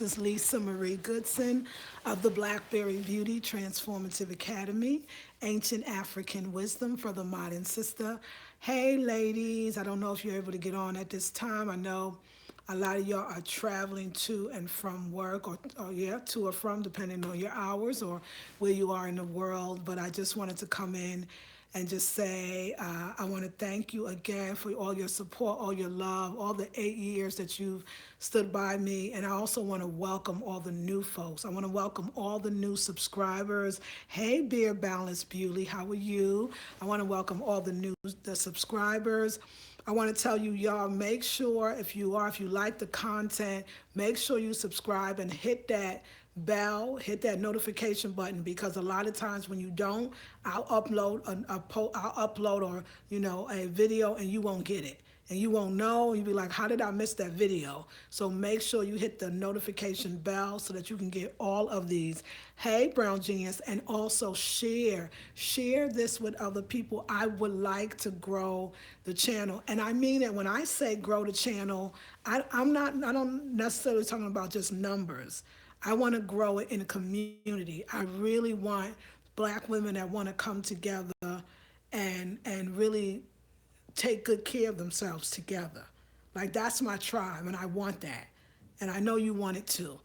is Lisa Marie Goodson of the Blackberry Beauty Transformative Academy, Ancient African Wisdom for the Modern Sister. Hey, ladies, I don't know if you're able to get on at this time. I know a lot of y'all are traveling to and from work, or yeah, to or from, depending on your hours or where you are in the world. But I just wanted to come in and just say I want to thank you again for all your support, all your love, all the 8 years that you've stood by me. And I also want to welcome all the new folks. I want to welcome all the new subscribers. Hey, Beer Balance Beauty, how are you? I want to welcome all the subscribers. I want to tell you, y'all, make sure if you like the content, make sure you subscribe and hit that bell, hit that notification button, because a lot of times when you don't, I'll upload or a video and you won't get it. And you won't know. You'll be like, how did I miss that video? So make sure you hit the notification bell so that you can get all of these. Hey, Brown Genius, and also share this with other people. I would like to grow the channel. And I mean it when I say grow the channel, I don't necessarily talking about just numbers. I want to grow it in a community. I really want black women that want to come together and really take good care of themselves together. Like, that's my tribe, and I want that. And I know you want it too.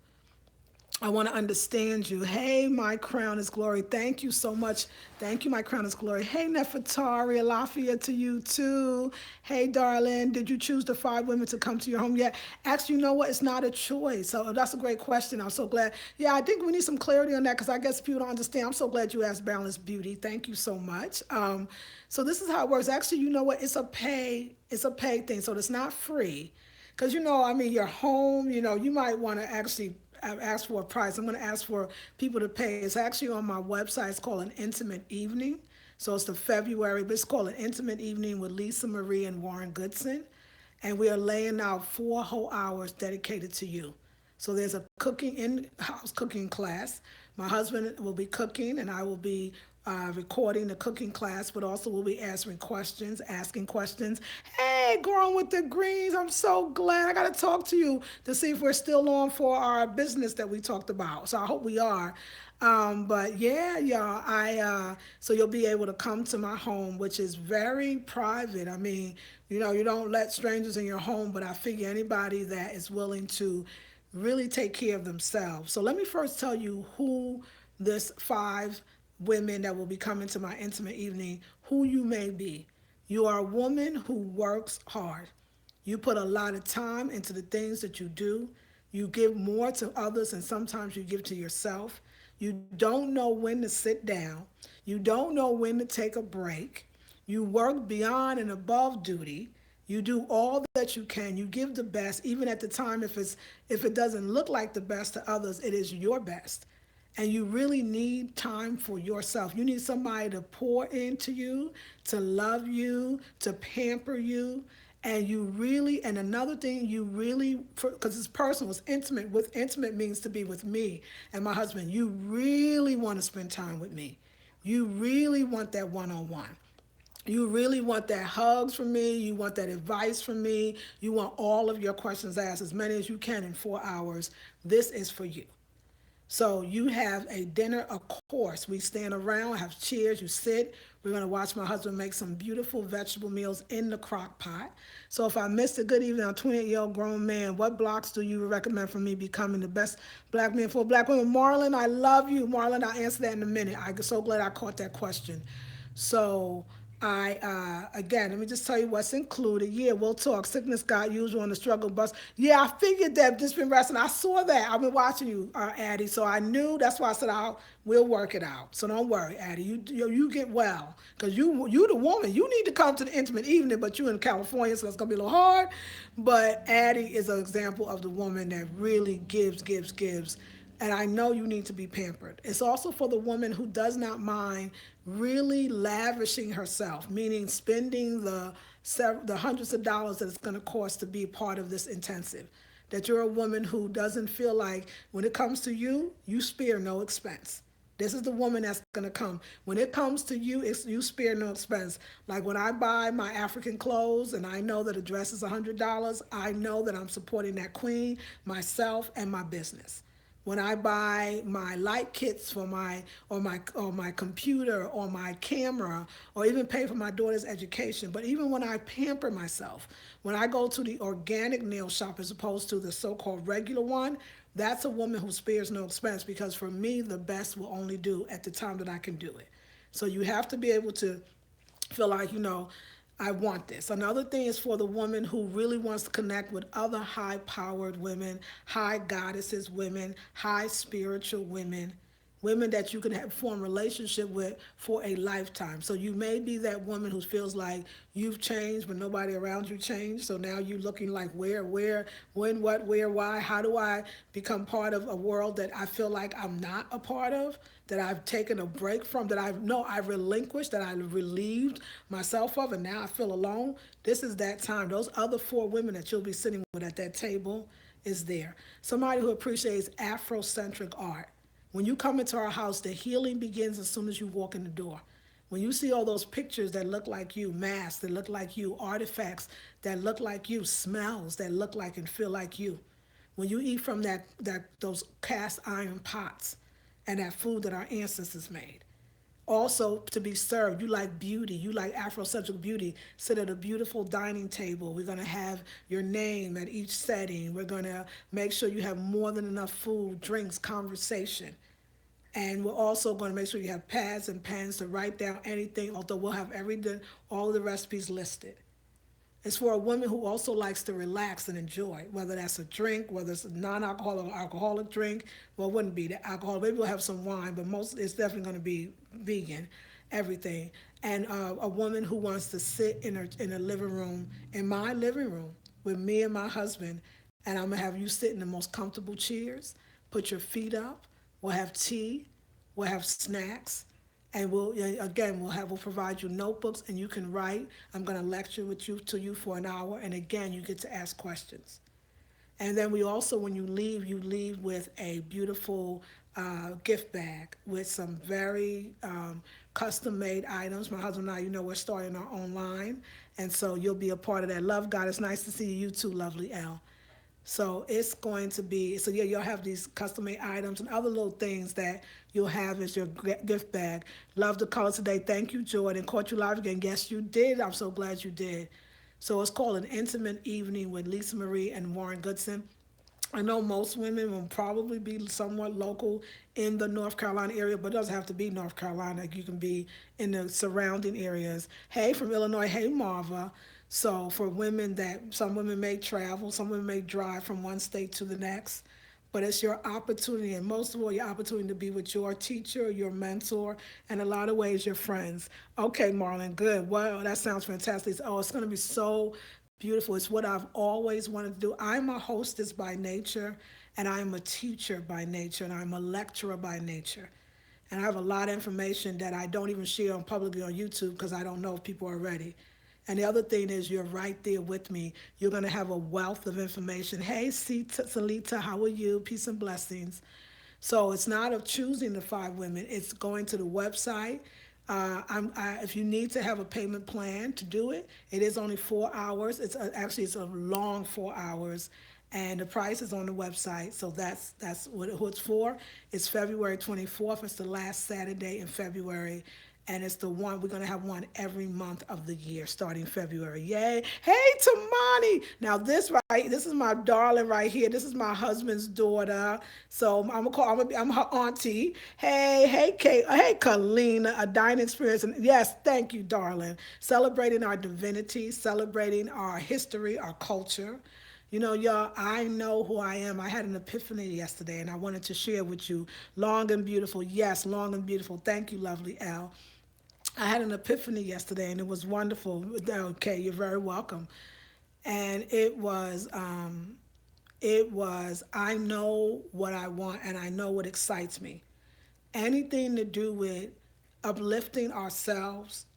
I want to understand you. Hey, my crown is glory. Thank you so much. Thank you, my crown is glory. Hey, Nefertari, Alafia to you too. Hey, darling, did you choose the 5 women to come to your home yet? Actually, you know what? It's not a choice. So that's a great question. I'm so glad. Yeah, I think we need some clarity on that because I guess people don't understand. I'm so glad you asked Balanced Beauty. Thank you so much. So this is how it works. Actually, you know what? It's a pay thing. So it's not free. Because, I mean, your home, you might want to actually ask for a price. I'm going to ask for people to pay. It's actually on my website. It's called An Intimate Evening. So it's the February, but it's called An Intimate Evening with Lisa Marie and Warren Goodson. And we are laying out 4 whole hours dedicated to you. So there's a cooking in-house cooking class. My husband will be cooking, and I will be recording the cooking class, but also we'll be asking questions. Hey, growing with the greens, I'm so glad. I got to talk to you to see if we're still on for our business that we talked about. So I hope we are. But yeah, y'all, so you'll be able to come to my home, which is very private. I mean, you don't let strangers in your home, but I figure anybody that is willing to really take care of themselves. So let me first tell you who this 5 women that will be coming to my intimate evening, who you may be. You are a woman who works hard. You put a lot of time into the things that you do. You give more to others, and sometimes you give to yourself. You don't know when to sit down. You don't know when to take a break. You work beyond and above duty. You do all that you can. You give the best, even at the time if it doesn't look like the best to others, it is your best. And you really need time for yourself. You need somebody to pour into you, to love you, to pamper you. And another thing, because it's personal, it's intimate. With intimate means to be with me and my husband. You really want to spend time with me. You really want that one-on-one. You really want that hugs from me. You want that advice from me. You want all of your questions asked, as many as you can in 4 hours. This is for you. So you have a dinner, a course. We stand around, have chairs, you sit. We're going to watch my husband make some beautiful vegetable meals in the crock pot. So if I missed a good evening, I'm a 28-year-old grown man. What blocks do you recommend for me becoming the best black man for black women? Marlon, I love you. Marlon, I'll answer that in a minute. I'm so glad I caught that question. So again, let me just tell you what's included. Yeah, we'll talk. Sickness got usual on the struggle bus. Yeah, I figured that. Just been resting. I saw that. I've been watching you, Addie. So I knew. That's why I said we'll work it out. So don't worry, Addie. You get well, because you the woman. You need to come to the intimate evening, but you in California, so it's gonna be a little hard. But Addie is an example of the woman that really gives. And I know you need to be pampered. It's also for the woman who does not mind really lavishing herself, meaning spending the hundreds of dollars that it's going to cost to be part of this intensive. That you're a woman who doesn't feel like when it comes to you, you spare no expense. This is the woman that's going to come. When it comes to you, it's you spare no expense. Like when I buy my African clothes and I know that a dress is $100, I know that I'm supporting that queen, myself, and my business. When I buy my light kits for my computer or my camera or even pay for my daughter's education, but even when I pamper myself, when I go to the organic nail shop as opposed to the so-called regular one, that's a woman who spares no expense, because for me the best will only do at the time that I can do it. So you have to be able to feel like, I want this. Another thing is for the woman who really wants to connect with other high powered women, high goddesses women, high spiritual women, women that you can form a relationship with for a lifetime. So you may be that woman who feels like you've changed, but nobody around you changed. So now you're looking like where, when, what, where, why? How do I become part of a world that I feel like I'm not a part of? That I've taken a break from, that I've relinquished, that I relieved myself of, and now I feel alone. This is that time. Those other four women that you'll be sitting with at that table is there. Somebody who appreciates Afrocentric art. When you come into our house, the healing begins as soon as you walk in the door. When you see all those pictures that look like you, masks that look like you, artifacts that look like you, smells that look like and feel like you. When you eat from those cast iron pots and that food that our ancestors made. Also, to be served, you like beauty, you like Afrocentric beauty, sit at a beautiful dining table. We're going to have your name at each setting. We're going to make sure you have more than enough food, drinks, conversation. And we're also going to make sure you have pads and pens to write down anything, although we'll have everything, all of the recipes listed. It's for a woman who also likes to relax and enjoy, whether that's a drink, whether it's a non-alcoholic or alcoholic drink. Well, it wouldn't be the alcohol. Maybe we'll have some wine, but most it's definitely going to be vegan, everything. And a woman who wants to sit in a living room, in my living room, with me and my husband, and I'm gonna have you sit in the most comfortable chairs, put your feet up. We'll have tea, we'll have snacks, and we'll provide you notebooks and you can write. I'm going to lecture with you to you for an hour, and again you get to ask questions. And then we also, when you leave with a beautiful gift bag with some very custom made items. My husband and I, we're starting our own line, and so you'll be a part of that. Love God, it's nice to see you too, lovely Elle. So it's going to be, so yeah, you'll have these custom made items and other little things that you'll have as your gift bag. Love the colors today. Thank you, Jordan. Caught you live again. Yes, you did. I'm so glad you did. So it's called An Intimate Evening with Lisa Marie and Warren Goodson. I know most women will probably be somewhat local in the North Carolina area, but it doesn't have to be North Carolina. You can be in the surrounding areas. Hey, from Illinois. Hey, Marva. So for women some women may travel, some women may drive from one state to the next, but it's your opportunity, and most of all, your opportunity to be with your teacher, your mentor, and a lot of ways, your friends. Okay, Marlon, good. Wow, that sounds fantastic. Oh, it's going to be so beautiful. It's what I've always wanted to do. I'm a hostess by nature, and I'm a teacher by nature, and I'm a lecturer by nature. And I have a lot of information that I don't even share publicly on YouTube because I don't know if people are ready. And the other thing is, you're right there with me. You're going to have a wealth of information. Hey, Salita, how are you? Peace and blessings. So it's not of choosing the five women. It's going to the website. If you need to have a payment plan to do it, it is only 4 hours. It's a long 4 hours, and the price is on the website. So that's who it's for. It's February 24th. It's the last Saturday in February. And it's the one, we're going to have one every month of the year starting February. Yay. Hey, Tamani. Now this is my darling right here. This is my husband's daughter. So I'm her auntie. Hey, Kate. Hey, Kalina, a dining experience. And yes, thank you, darling. Celebrating our divinity, celebrating our history, our culture. Y'all, I know who I am. I had an epiphany yesterday, and I wanted to share with you. Long and beautiful. Yes, long and beautiful. Thank you, lovely Elle. I had an epiphany yesterday, and it was wonderful. Okay, you're very welcome. And I know what I want, and I know what excites me. Anything to do with uplifting ourselves.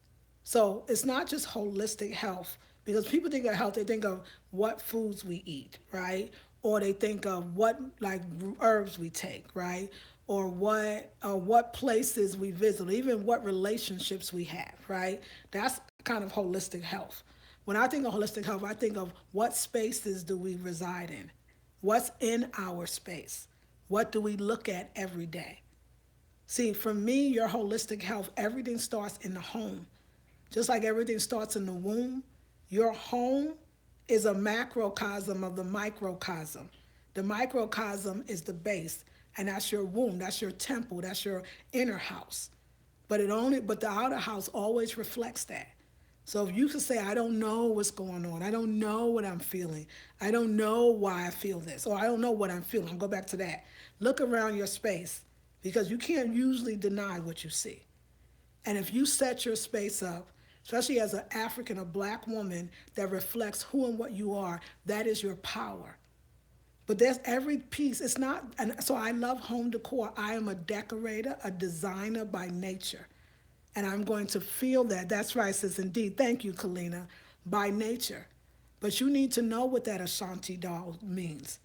So it's not just holistic health, because people think of health, they think of what foods we eat, right? Or they think of what like herbs we take, right? or what places we visit, or even what relationships we have, right? That's kind of holistic health. When I think of holistic health, I think of what spaces do we reside in? What's in our space? What do we look at every day? See, for me, your holistic health, everything starts in the home. Just like everything starts in the womb, your home is a macrocosm of the microcosm. The microcosm is the base, and that's your womb, that's your temple, that's your inner house. But the outer house always reflects that. So if you could say, I don't know what's going on, I don't know what I'm feeling, I don't know why I feel this, or I don't know what I'm feeling, I'll go back to that. Look around your space because you can't usually deny what you see. And if you set your space up, especially as an African or black woman that reflects who and what you are, that is your power. But there's every piece. It's not, and so I love home decor. I am a decorator, a designer by nature. And I'm going to feel that. That's right, sis, indeed. Thank you, Kalina, by nature. But you need to know what that Ashanti doll means.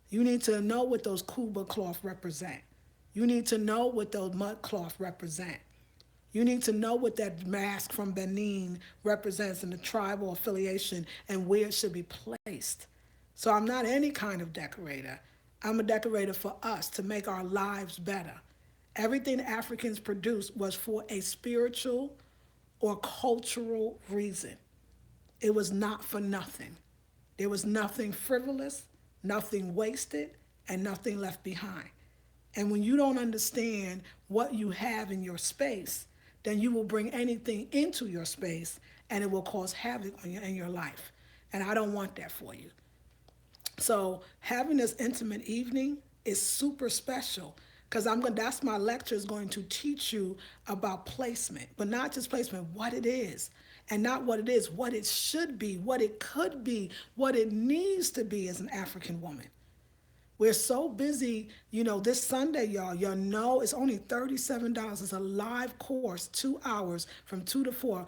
You need to know what those Kuba cloth represent. You need to know what those mud cloth represent. You need to know what that mask from Benin represents in the tribal affiliation and where it should be placed. So I'm not any kind of decorator. I'm a decorator for us to make our lives better. Everything Africans produced was for a spiritual or cultural reason. It was not for nothing. There was nothing frivolous, nothing wasted, and nothing left behind. And when you don't understand what you have in your space, then you will bring anything into your space and it will cause havoc in your life. And I don't want that for you. So having this intimate evening is super special because that's my lecture is going to teach you about placement, but not just placement, what it is. And not what it is, what it should be, what it could be, what it needs to be as an African woman. We're so busy, this Sunday, y'all know it's only $37. It's a live course, 2 hours from 2 to 4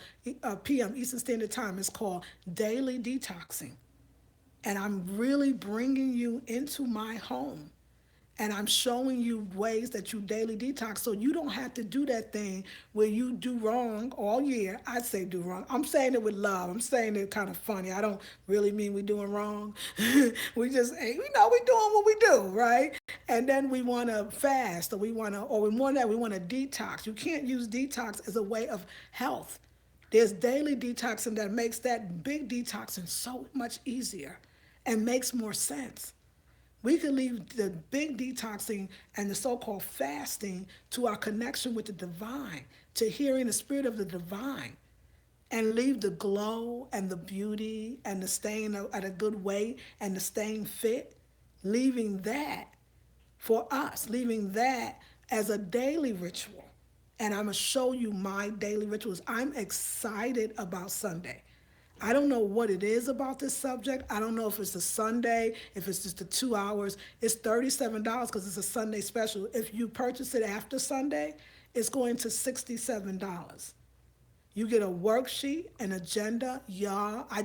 p.m. Eastern Standard Time. It's called Daily Detoxing. And I'm really bringing you into my home. And I'm showing you ways that you daily detox so you don't have to do that thing where you do wrong all year. I say do wrong. I'm saying it with love. I'm saying it kind of funny. I don't really mean we doing wrong. We just, we doing what we do, right? And then we want to fast we want to detox. You can't use detox as a way of health. There's daily detoxing that makes that big detoxing so much easier and makes more sense. We can leave the big detoxing and the so-called fasting to our connection with the divine, to hearing the spirit of the divine, and leave the glow and the beauty and the staying at a good weight and the staying fit, leaving that for us, leaving that as a daily ritual. And I'm going to show you my daily rituals. I'm excited about Sunday. I don't know what it is about this subject. I don't know if it's a Sunday, if it's just the 2 hours. It's $37 because it's a Sunday special. If you purchase it after Sunday, it's going to $67. You get a worksheet, an agenda. Y'all, I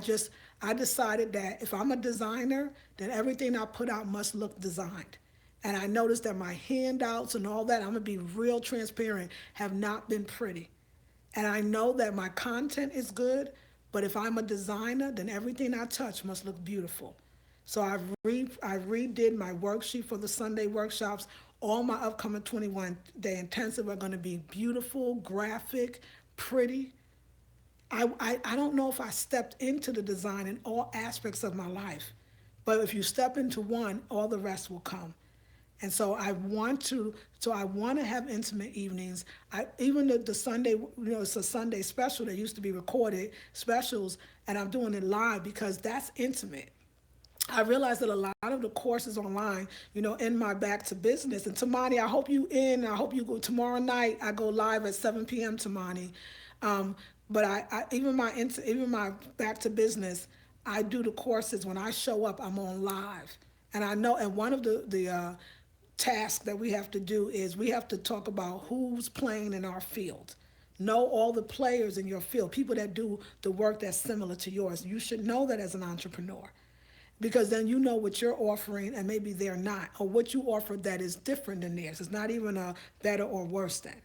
decided that if I'm a designer, then everything I put out must look designed. And I noticed that my handouts and all that, I'm going to be real transparent, have not been pretty. And I know that my content is good, but if I'm a designer, then everything I touch must look beautiful. So I redid my worksheet for the Sunday workshops. All my upcoming 21-day intensive are going to be beautiful, graphic, pretty. I don't know if I stepped into the design in all aspects of my life, but if you step into one, all the rest will come. And so I want to have intimate evenings. Even the Sunday, it's a Sunday special that used to be recorded specials, and I'm doing it live because that's intimate. I realized that a lot of the courses online, in my Back to Business. And Tamani, I hope you in. I hope you go tomorrow night. I go live at 7 p.m. Tamani. But even my Back to Business, I do the courses when I show up. I'm on live, and I know. And one of the task that we have to do is we have to talk about who's playing in our field. Know all the players in your field, people that do the work that's similar to yours. You should know that as an entrepreneur. because then you know what you're offering and maybe they're not, or what you offer that is different than theirs. It's not even a better or worse than.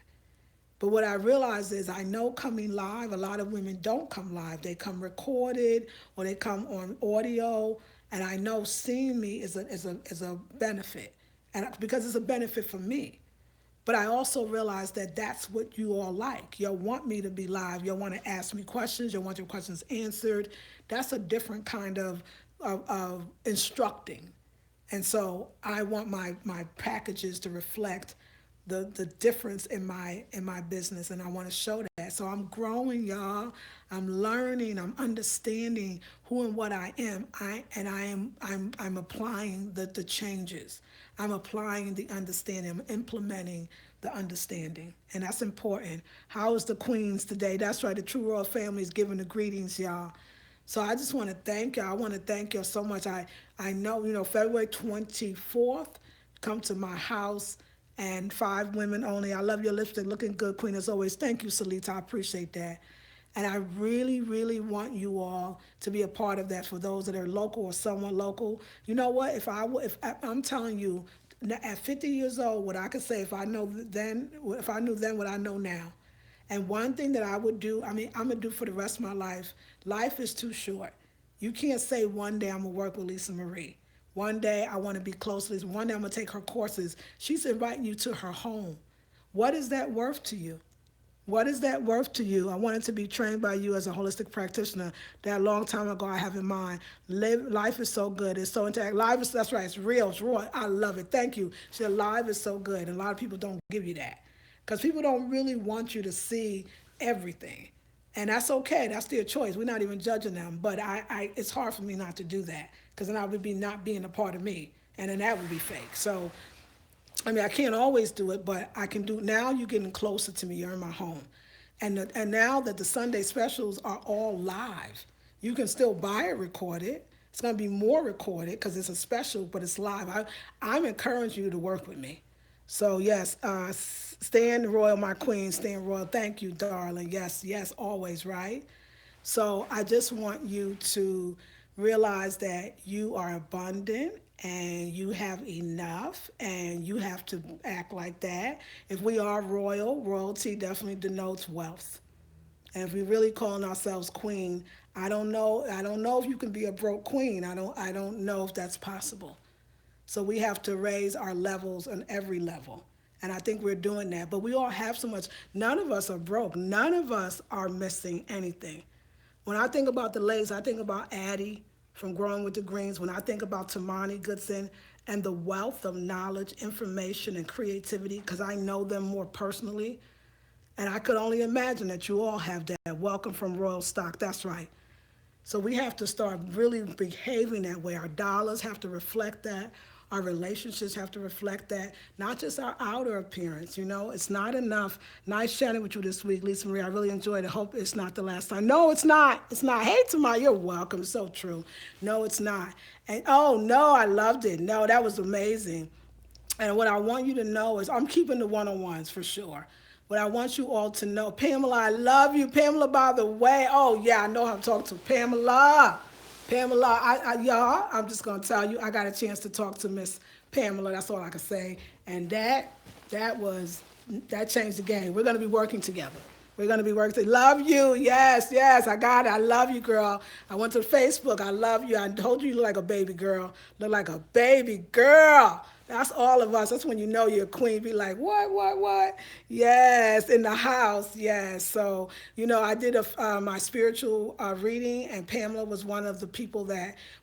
But what I realize is I know coming live, a lot of women don't come live. They come recorded or they come on audio. And I know seeing me is a benefit. And because it's a benefit for me. But I also realize that that's what you all like. You'll want me to be live. You'll want to ask me questions. You'll want your questions answered. That's a different kind of instructing. And so I want my packages to reflect the difference in my business, and I want to show that. So I'm growing, y'all. I'm learning, I'm understanding who and what I am. I'm applying the changes. I'm applying the understanding. I'm implementing the understanding. And that's important. How is the Queens today? That's right, the True Royal family is giving the greetings, y'all. So I just want to thank y'all. I want to thank y'all so much. I know, February 24th, come to my house, and 5 women only. I love your lipstick. Looking good, Queen, as always. Thank you, Salita. I appreciate that. And I really, really want you all to be a part of that for those that are local or somewhat local. You know what? I'm telling you, at 50 years old, what I could say if I knew then what I know now. And one thing that I would do, I mean, I'm going to do for the rest of my life is too short. You can't say one day I'm going to work with Lisa Marie. One day I want to be close to Lisa. One day I'm going to take her courses. She's inviting you to her home. What is that worth to you? What is that worth to you? I wanted to be trained by you as a holistic practitioner. That long time ago I have in mind. Life is so good. It's so interactive. That's right, it's real, it's raw. I love it. Thank you. She said live is so good. And a lot of people don't give you that. Because people don't really want you to see everything. And that's okay. That's their choice. We're not even judging them. But it's hard for me not to do that. Because then I would be not being a part of me. And then that would be fake. So I mean, I can't always do it, but I can do. Now you're getting closer to me. You're in my home. And now that the Sunday specials are all live, you can still buy it recorded. It's going to be more recorded because it's a special, but it's live. I'm encouraging you to work with me. So yes, Stan Royal, my queen, Stan Royal. Thank you, darling. Yes, yes, always, right? So I just want you to realize that you are abundant and you have enough and you have to act like that. If we are royal, royalty definitely denotes wealth. And if we really calling ourselves queen, I don't know if you can be a broke queen. I don't know if that's possible. So we have to raise our levels on every level. And I think we're doing that. But we all have so much. None of us are broke. None of us are missing anything. When I think about the ladies, I think about Addie from Growing with the Greens. When I think about Tamani Goodson and the wealth of knowledge, information, and creativity, because I know them more personally. And I could only imagine that you all have that. Welcome from Royal Stock. That's right. So we have to start really behaving that way. Our dollars have to reflect that. Our relationships have to reflect that, not just our outer appearance. It's not enough. Nice chatting with you this week, Lisa Marie. I really enjoyed it. Hope it's not the last time. No, it's not. It's not. Hey, Tamara, you're welcome. So true. No, it's not. And oh no, I loved it. No, that was amazing. And what I want you to know is I'm keeping the one-on-ones for sure. What I want you all to know, Pamela, I love you. Pamela, by the way, oh yeah, I know how to talk to Pamela. Pamela, y'all, I'm just gonna tell you, I got a chance to talk to Miss Pamela. That's all I can say. And that changed the game. We're gonna be working together. We're gonna be working together. Love you. Yes, yes, I got it. I love you, girl. I went to Facebook. I love you. I told you look like a baby girl. Look like a baby girl. That's all of us. That's when you know you're a queen. Be like, what? Yes, in the house. Yes. So, I did my spiritual reading, and Pamela was one of the people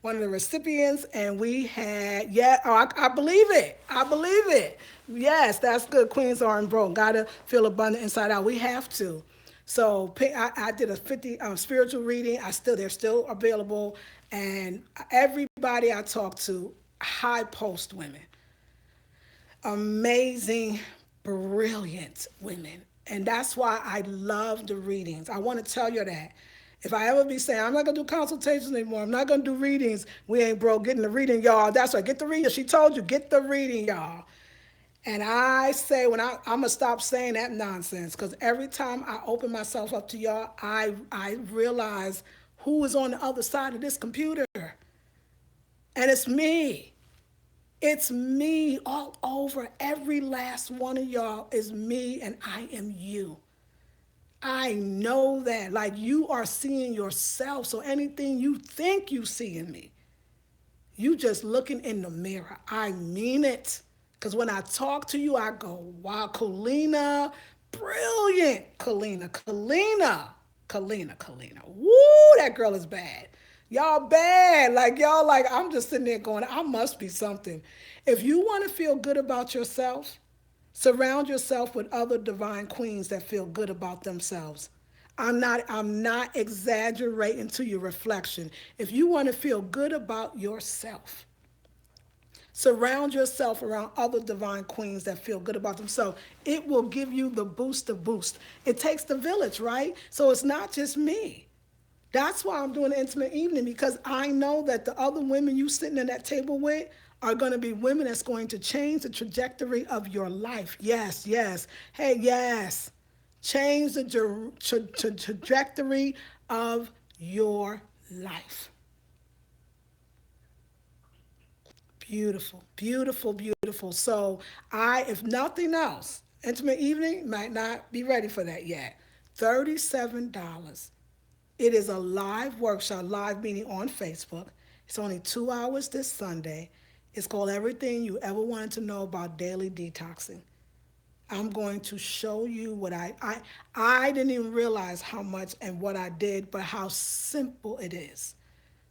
one of the recipients, and we had, I believe it. I believe it. Yes, that's good. Queens aren't broke. Gotta feel abundant inside out. We have to. So I did a 50 spiritual reading. They're still available, and everybody I talked to, high post women. Amazing, brilliant women. And that's why I love the readings. I want to tell you that. If I ever be saying, I'm not going to do consultations anymore, I'm not going to do readings, we ain't broke. Getting the reading, y'all. That's right. Get the reading. She told you, get the reading, y'all. And I say, I'm going to stop saying that nonsense, because every time I open myself up to y'all, I realize who is on the other side of this computer. And it's me. It's me all over. Every last one of y'all is me, and I am you. I know that. Like you are seeing yourself. So anything you think you see in me, you just looking in the mirror. I mean it. Because when I talk to you, I go, wow, Kalina, brilliant. Kalina. Woo, that girl is bad. Y'all bad. Like, y'all, like, I'm just sitting there going, I must be something. If you want to feel good about yourself, surround yourself with other divine queens that feel good about themselves. I'm not exaggerating to your reflection. If you want to feel good about yourself, surround yourself around other divine queens that feel good about themselves. It will give you the boost to boost. It takes the village, right? So it's not just me. That's why I'm doing an intimate evening, because I know that the other women you sitting at that table with are going to be women that's going to change the trajectory of your life. Yes, yes. Hey, yes. Change the trajectory of your life. Beautiful, beautiful, beautiful. So if nothing else, intimate evening might not be ready for that yet. $37. It is a live workshop, live meeting on Facebook. It's only 2 hours this Sunday. It's called Everything You Ever Wanted to Know About Daily Detoxing. I'm going to show you what I didn't even realize how much and what I did, but how simple it is.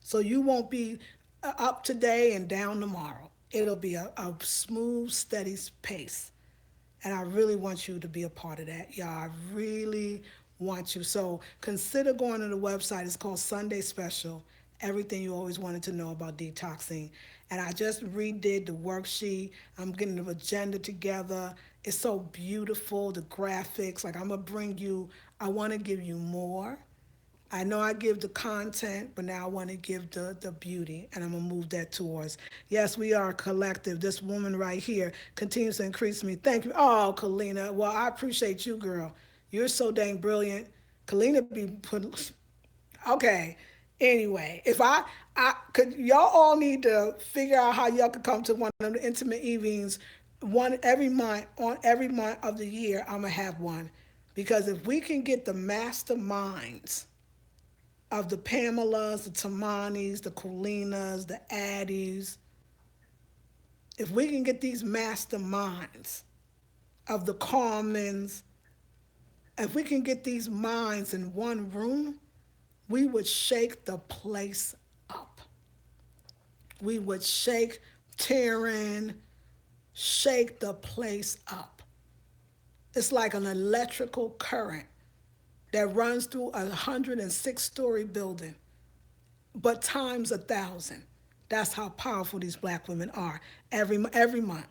So you won't be up today and down tomorrow. It'll be a smooth, steady pace. And I really want you to be a part of that, y'all. I really want you. So consider going to the website. It's called Sunday Special. Everything you always wanted to know about detoxing. And I just redid the worksheet. I'm getting the agenda together. It's so beautiful, the graphics. Like I'm going to bring you, I want to give you more. I know I give the content, but now I want to give the beauty, and I'm going to move that towards. Yes, we are a collective. This woman right here continues to increase me. Thank you. Oh, Kalina. Well, I appreciate you, girl. You're so dang brilliant. Kalina be put. Okay. Anyway, if I could, y'all all need to figure out how y'all could come to one of the intimate evenings, one every month, on every month of the year. I'm gonna have one, because if we can get the masterminds of the Pamelas, the Tamanis, the Colinas, the Addies, if we can get these masterminds of the Carmens, if we can get these minds in one room, we would shake the place up. We would shake Taryn, shake the place up. It's like an electrical current that runs through a 106-story building, but times 1,000. That's how powerful these black women are. Every month, every month.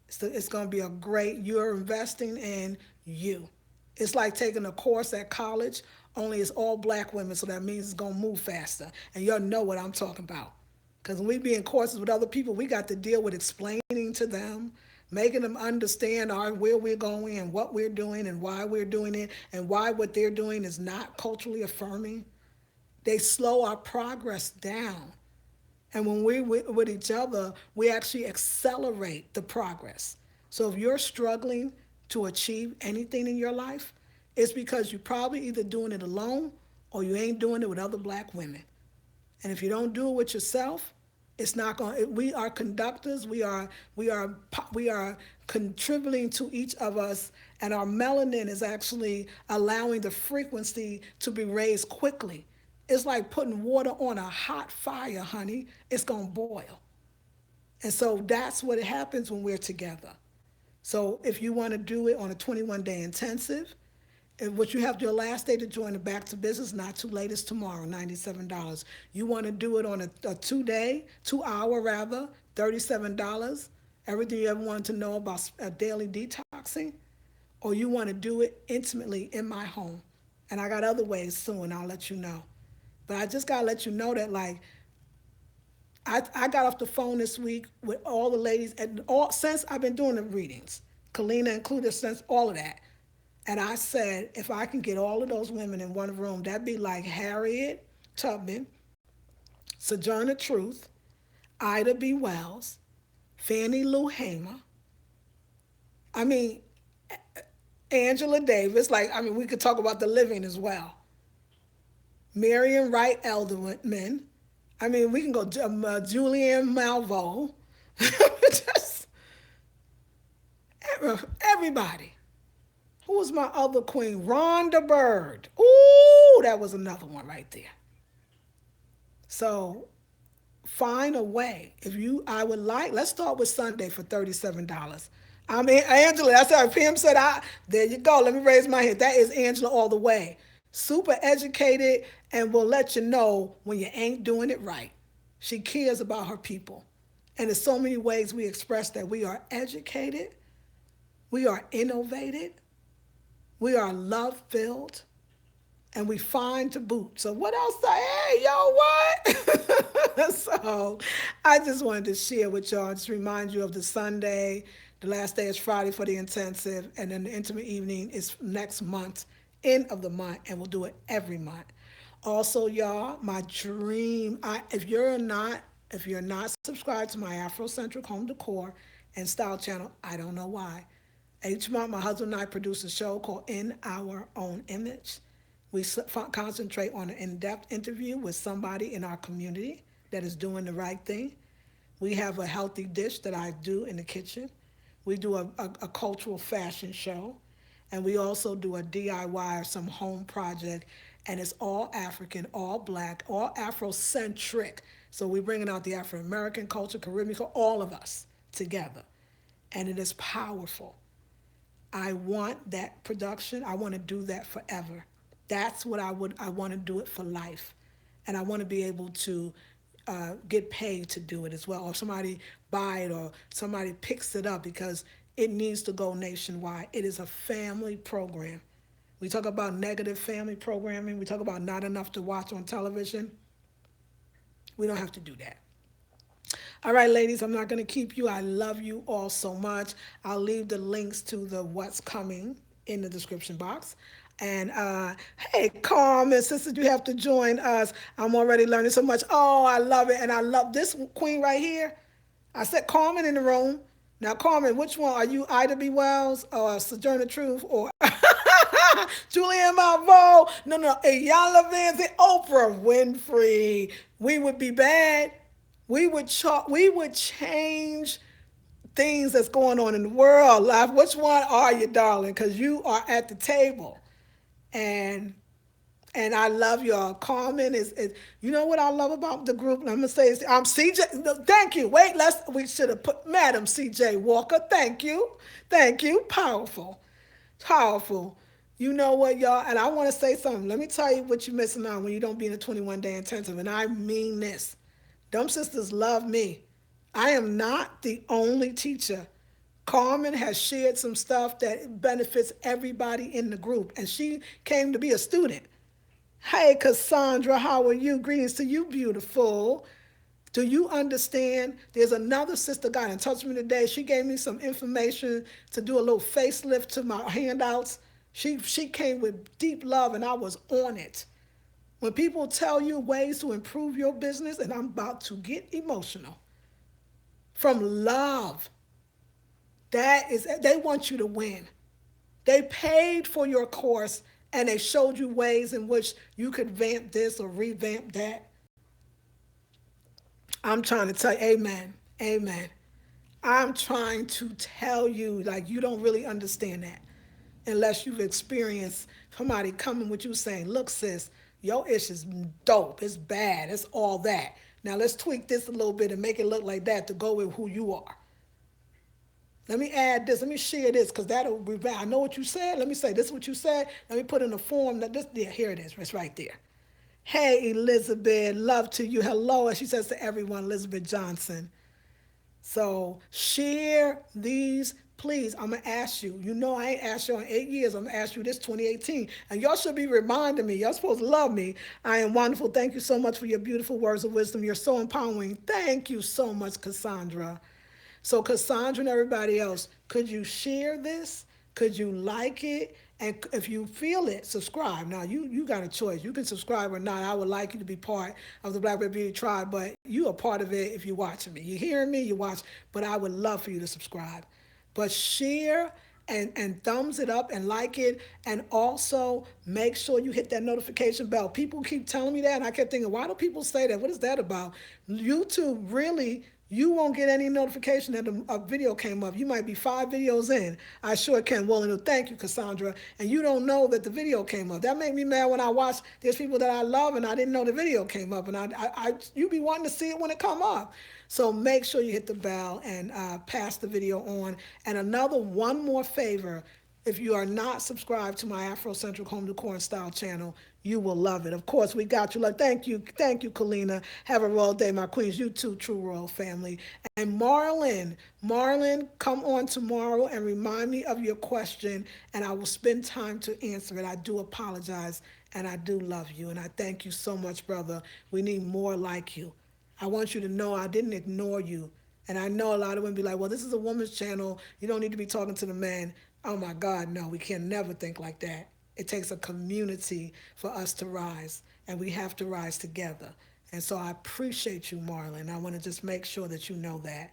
It's going to be a great, you're investing in you. It's like taking a course at college, only it's all black women, so that means it's going to move faster. And y'all know what I'm talking about. Because when we be in courses with other people, we got to deal with explaining to them, making them understand where we're going and what we're doing and why we're doing it and why what they're doing is not culturally affirming. They slow our progress down. And when we're with each other, we actually accelerate the progress. So if you're struggling to achieve anything in your life, it's because you're probably either doing it alone or you ain't doing it with other black women. And if you don't do it with yourself, it's not going. We are conductors. We are contributing to each of us, and our melanin is actually allowing the frequency to be raised quickly. It's like putting water on a hot fire, honey. It's gonna boil. And so that's what happens when we're together. So if you want to do it on a 21-day intensive, what you have your last day to join the Back to Business, not too late, is tomorrow, $97. You want to do it on a 2-day, 2 hour rather, $37. Everything you ever wanted to know about daily detoxing, or you want to do it intimately in my home. And I got other ways soon, I'll let you know. But I just got to let you know that, like, I got off the phone this week with all the ladies, and since I've been doing the readings, Kalina included, since all of that. And I said, if I can get all of those women in one room, that'd be like Harriet Tubman, Sojourner Truth, Ida B. Wells, Fannie Lou Hamer. I mean, Angela Davis. Like, I mean, we could talk about the living as well. Marion Wright Elderman. I mean, we can go Julianne Malveaux. Just everybody. Who was my other queen? Rhonda Byrd. Ooh, that was another one right there. So find a way. If you, I would like, let's start with Sunday for $37. I mean, Angela, that's how Pam said, there you go. Let me raise my hand. That is Angela all the way. Super educated and will let you know when you ain't doing it right. She cares about her people. And there's so many ways we express that we are educated, we are innovated, we are love filled, and we find to boot. So what else? Hey, yo, what? So I just wanted to share with y'all, just remind you of the Sunday. The last day is Friday for the intensive, and then the intimate evening is next month, end of the month, and we'll do it every month. Also, y'all, my dream, if you're not subscribed to my Afrocentric Home Decor and Style channel, I don't know why. Each month, my husband and I produce a show called In Our Own Image. We concentrate on an in-depth interview with somebody in our community that is doing the right thing. We have a healthy dish that I do in the kitchen. We do a cultural fashion show. And we also do a DIY or some home project. And it's all African, all Black, all Afrocentric. So we're bringing out the Afro-American culture, Caribbean, all of us together. And it is powerful. I want that production. I want to do that forever. That's what I want to do it for life. And I want to be able to get paid to do it as well. Or somebody buy it or somebody picks it up because it needs to go nationwide. It is a family program. We talk about negative family programming. We talk about not enough to watch on television. We don't have to do that. All right, ladies, I'm not going to keep you. I love you all so much. I'll leave the links to the what's coming in the description box. And hey, Carmen, sisters, you have to join us. I'm already learning so much. Oh, I love it. And I love this queen right here. I said Carmen in the room. Now, Carmen, which one? Are you Ida B. Wells or Sojourner Truth or Julianne Malveaux? No. Iyanla Vanzant, Oprah Winfrey. We would be bad. We would change things that's going on in the world. Life. Which one are you, darling? Because you are at the table, and I love y'all. Carmen is you know what I love about the group. And I'm gonna say I'm CJ. No, thank you. Wait, we should have put Madam CJ Walker. Thank you. Powerful, powerful. You know what, y'all? And I want to say something. Let me tell you what you're missing out when you don't be in a 21-day intensive. And I mean this. Them sisters love me. I am not the only teacher. Carmen has shared some stuff that benefits everybody in the group, and she came to be a student. Hey, Cassandra, how are you? Greetings to you, beautiful. Do you understand? There's another sister got in touch with me today. She gave me some information to do a little facelift to my handouts. She came with deep love, and I was on it. When people tell you ways to improve your business, and I'm about to get emotional, from love, they want you to win. They paid for your course and they showed you ways in which you could vamp this or revamp that. I'm trying to tell you, amen. I'm trying to tell you, like, you don't really understand that unless you've experienced somebody coming with you saying, look, sis, your ish is dope, it's bad, it's all that. Now let's tweak this a little bit and make it look like that to go with who you are. Let me add this. Let me share this because that'll be bad. I know what you said. Let me say this is what you said. Let me put in a form that this. Yeah, here it is. It's right there. Hey, Elizabeth, love to you. Hello, as she says to everyone, Elizabeth Johnson. So share these, please. I'm gonna ask you. You know I ain't asked you in 8 years. I'm gonna ask you this 2018, and y'all should be reminding me. Y'all supposed to love me. I am wonderful. Thank you so much for your beautiful words of wisdom. You're so empowering. Thank you so much, Cassandra. So Cassandra and everybody else, could you share this? Could you like it? And if you feel it, subscribe. Now you got a choice. You can subscribe or not. I would like you to be part of the Black Bear Beauty tribe, but you are part of it if you're watching me. You're hearing me, you watch, but I would love for you to subscribe. But share and thumbs it up and like it, and also make sure you hit that notification bell. People keep telling me that, and I kept thinking, why do people say that? What is that about? YouTube really, you won't get any notification that a video came up. You might be 5 videos in. I sure can. Well, thank you, Cassandra. And you don't know that the video came up. That made me mad when I watched. There's people that I love, and I didn't know the video came up. And you be wanting to see it when it come up. So make sure you hit the bell and pass the video on. And one more favor. If you are not subscribed to my Afrocentric Home Decor and Style channel, you will love it. Of course, we got you. Like, thank you, Kalina. Have a royal day, my queens. You too, true royal family. And Marlon, come on tomorrow and remind me of your question, and I will spend time to answer it. I do apologize, and I do love you, and I thank you so much, brother. We need more like you. I want you to know I didn't ignore you. And I know a lot of women be like, well, this is a woman's channel. You don't need to be talking to the men. Oh my God, no, we can never think like that. It takes a community for us to rise, and we have to rise together. And so I appreciate you, Marlon. I want to just make sure that you know that.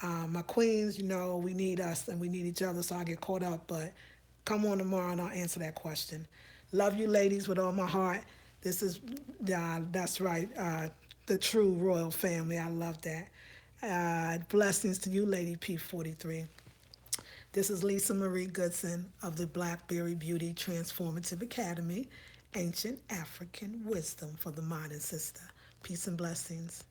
My queens, we need us and we need each other, so I get caught up. But come on tomorrow and I'll answer that question. Love you, ladies, with all my heart. This is, that's right, the true royal family. I love that. Blessings to you, Lady P43. This is Lisa Marie Goodson of the Blackberry Beauty Transformative Academy, Ancient African Wisdom for the Modern Sister. Peace and blessings.